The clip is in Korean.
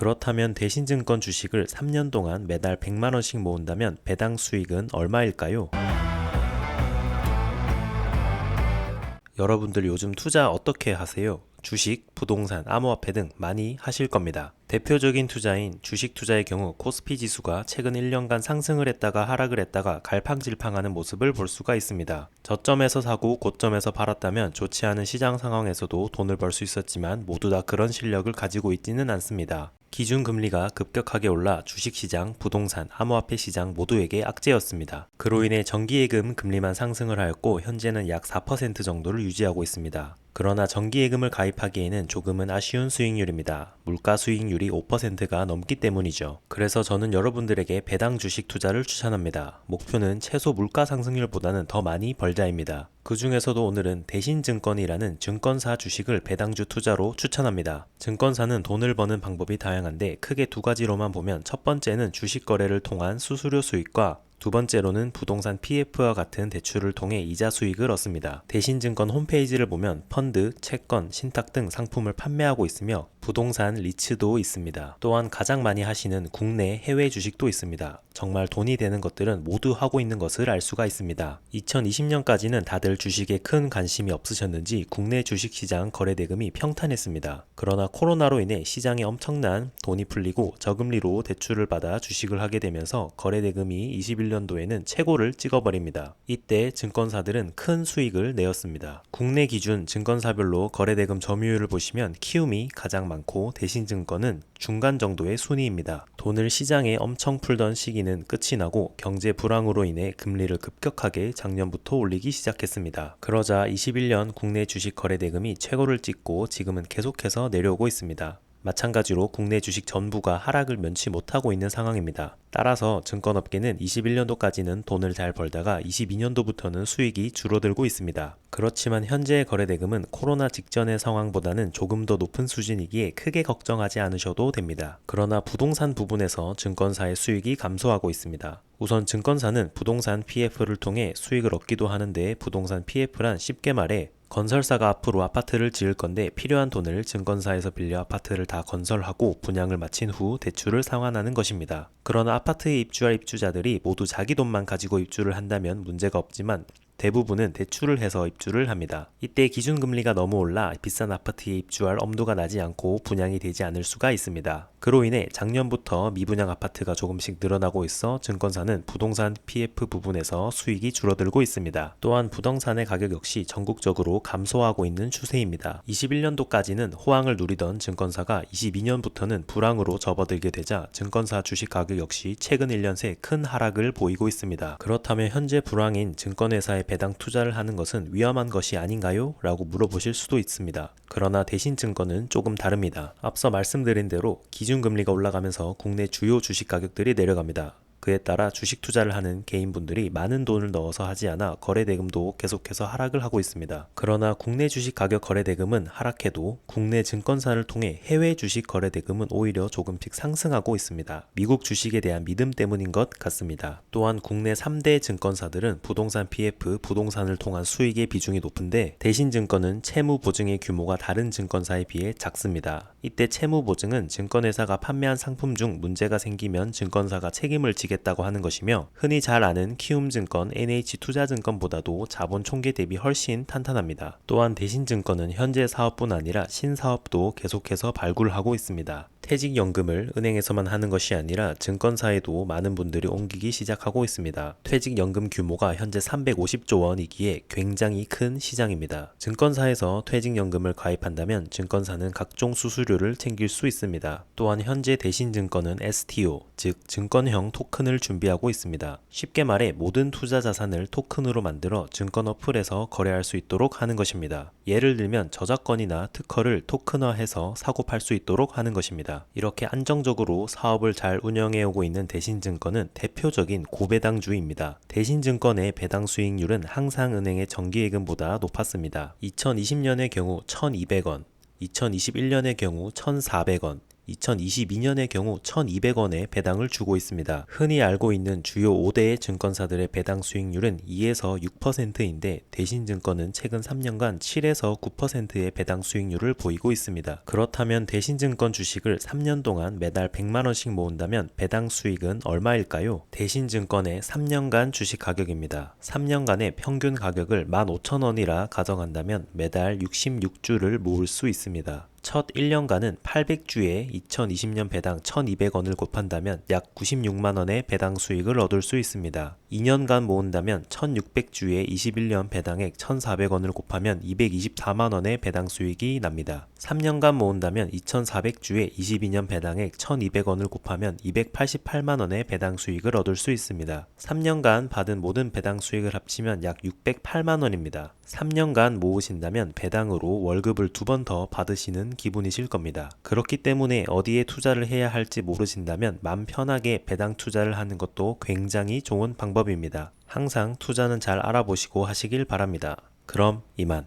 그렇다면 대신증권 주식을 3년 동안 매달 100만원씩 모은다면 배당 수익은 얼마일까요? 여러분들 요즘 투자 어떻게 하세요? 주식, 부동산, 암호화폐 등 많이 하실 겁니다. 대표적인 투자인 주식 투자의 경우 코스피 지수가 최근 1년간 상승을 했다가 하락을 했다가 갈팡질팡하는 모습을 볼 수가 있습니다. 저점에서 사고 고점에서 팔았다면 좋지 않은 시장 상황에서도 돈을 벌 수 있었지만 모두 다 그런 실력을 가지고 있지는 않습니다. 기준금리가 급격하게 올라 주식시장, 부동산, 암호화폐 시장 모두에게 악재였습니다. 그로 인해 정기예금 금리만 상승을 하였고 현재는 약 4% 정도를 유지하고 있습니다. 그러나 정기예금을 가입하기에는 조금은 아쉬운 수익률입니다. 물가 수익률이 5%가 넘기 때문이죠. 그래서 저는 여러분들에게 배당 주식 투자를 추천합니다. 목표는 최소 물가 상승률보다는 더 많이 벌자입니다. 그 중에서도 오늘은 대신증권이라는 증권사 주식을 배당주 투자로 추천합니다. 증권사는 돈을 버는 방법이 다양한데 크게 두 가지로만 보면 첫 번째는 주식 거래를 통한 수수료 수익과 두 번째로는 부동산 PF와 같은 대출을 통해 이자 수익을 얻습니다. 대신증권 홈페이지를 보면 펀드, 채권, 신탁 등 상품을 판매하고 있으며 부동산 리츠도 있습니다. 또한 가장 많이 하시는 국내 해외 주식도 있습니다. 정말 돈이 되는 것들은 모두 하고 있는 것을 알 수가 있습니다. 2020년까지는 다들 주식에 큰 관심이 없으셨는지 국내 주식시장 거래대금이 평탄했습니다. 그러나 코로나로 인해 시장에 엄청난 돈이 풀리고 저금리로 대출을 받아 주식을 하게 되면서 거래대금이 21년도에는 최고를 찍어버립니다. 이때 증권사들은 큰 수익을 내었습니다. 국내 기준 증권사별로 거래대금 점유율을 보시면 키움이 가장 많고 대신증권은 중간 정도의 순위입니다. 돈을 시장에 엄청 풀던 시기는 끝이 나고 경제 불황으로 인해 금리를 급격하게 작년부터 올리기 시작했습니다. 그러자 21년 국내 주식 거래대금이 최고를 찍고 지금은 계속해서 내려오고 있습니다. 마찬가지로 국내 주식 전부가 하락을 면치 못하고 있는 상황입니다. 따라서 증권업계는 21년도까지는 돈을 잘 벌다가 22년도부터는 수익이 줄어들고 있습니다. 그렇지만 현재의 거래대금은 코로나 직전의 상황보다는 조금 더 높은 수준이기에 크게 걱정하지 않으셔도 됩니다. 그러나 부동산 부분에서 증권사의 수익이 감소하고 있습니다. 우선 증권사는 부동산 PF를 통해 수익을 얻기도 하는데 부동산 PF란 쉽게 말해 건설사가 앞으로 아파트를 지을 건데 필요한 돈을 증권사에서 빌려 아파트를 다 건설하고 분양을 마친 후 대출을 상환하는 것입니다. 그러나 아파트에 입주할 입주자들이 모두 자기 돈만 가지고 입주를 한다면 문제가 없지만 대부분은 대출을 해서 입주를 합니다. 이때 기준금리가 너무 올라 비싼 아파트에 입주할 엄두가 나지 않고 분양이 되지 않을 수가 있습니다. 그로 인해 작년부터 미분양 아파트가 조금씩 늘어나고 있어 증권사는 부동산 PF 부분에서 수익이 줄어들고 있습니다. 또한 부동산의 가격 역시 전국적으로 감소하고 있는 추세입니다. 21년도까지는 호황을 누리던 증권사가 22년부터는 불황으로 접어들게 되자 증권사 주식 가격 역시 최근 1년 새 큰 하락을 보이고 있습니다. 그렇다면 현재 불황인 증권회사의 배당 투자를 하는 것은 위험한 것이 아닌가요? 라고 물어보실 수도 있습니다. 그러나 대신증권은 조금 다릅니다. 앞서 말씀드린 대로 기준금리가 올라가면서 국내 주요 주식 가격들이 내려갑니다. 그에 따라 주식 투자를 하는 개인분들이 많은 돈을 넣어서 하지 않아 거래대금도 계속해서 하락을 하고 있습니다. 그러나 국내 주식 가격 거래대금은 하락해도 국내 증권사를 통해 해외 주식 거래대금은 오히려 조금씩 상승하고 있습니다. 미국 주식에 대한 믿음 때문인 것 같습니다. 또한 국내 3대 증권사들은 부동산 PF, 부동산을 통한 수익의 비중이 높은데 대신증권은 채무보증의 규모가 다른 증권사에 비해 작습니다. 이때 채무보증은 증권회사가 판매한 상품 중 문제가 생기면 증권사가 책임을 지겠다고 하는 것이며 흔히 잘 아는 키움증권, NH투자증권보다도 자본 총계 대비 훨씬 탄탄합니다. 또한 대신증권은 현재 사업뿐 아니라 신사업도 계속해서 발굴하고 있습니다. 퇴직연금을 은행에서만 하는 것이 아니라 증권사에도 많은 분들이 옮기기 시작하고 있습니다. 퇴직연금 규모가 현재 350조 원이기에 굉장히 큰 시장입니다. 증권사에서 퇴직연금을 가입한다면 증권사는 각종 수수료를 챙길 수 있습니다. 또한 현재 대신증권은 STO, 즉 증권형 토큰을 준비하고 있습니다. 쉽게 말해 모든 투자 자산을 토큰으로 만들어 증권 어플에서 거래할 수 있도록 하는 것입니다. 예를 들면 저작권이나 특허를 토큰화해서 사고 팔 수 있도록 하는 것입니다. 이렇게 안정적으로 사업을 잘 운영해 오고 있는 대신증권은 대표적인 고배당주입니다. 대신증권의 배당 수익률은 항상 은행의 정기예금보다 높았습니다. 2020년의 경우 1,200원, 2021년의 경우 1,400원, 2022년의 경우 1,200원의 배당을 주고 있습니다. 흔히 알고 있는 주요 5대의 증권사들의 배당 수익률은 2에서 6%인데 대신증권은 최근 3년간 7에서 9%의 배당 수익률을 보이고 있습니다. 그렇다면 대신증권 주식을 3년 동안 매달 100만원씩 모은다면 배당 수익은 얼마일까요? 대신증권의 3년간 주식 가격입니다. 3년간의 평균 가격을 15,000원이라 가정한다면 매달 66주를 모을 수 있습니다. 첫 1년간은 800주에 2020년 배당 1,200원을 곱한다면 약 96만원의 배당 수익을 얻을 수 있습니다. 2년간 모은다면 1,600주에 21년 배당액 1,400원을 곱하면 224만원의 배당 수익이 납니다. 3년간 모은다면 2,400주에 22년 배당액 1,200원을 곱하면 288만원의 배당 수익을 얻을 수 있습니다. 3년간 받은 모든 배당 수익을 합치면 약 608만원입니다. 3년간 모으신다면 배당으로 월급을 2번 더 받으시는 기분이실 겁니다. 그렇기 때문에 어디에 투자를 해야 할지 모르신다면 맘 편하게 배당 투자를 하는 것도 굉장히 좋은 방법입니다. 항상 투자는 잘 알아보시고 하시길 바랍니다. 그럼 이만.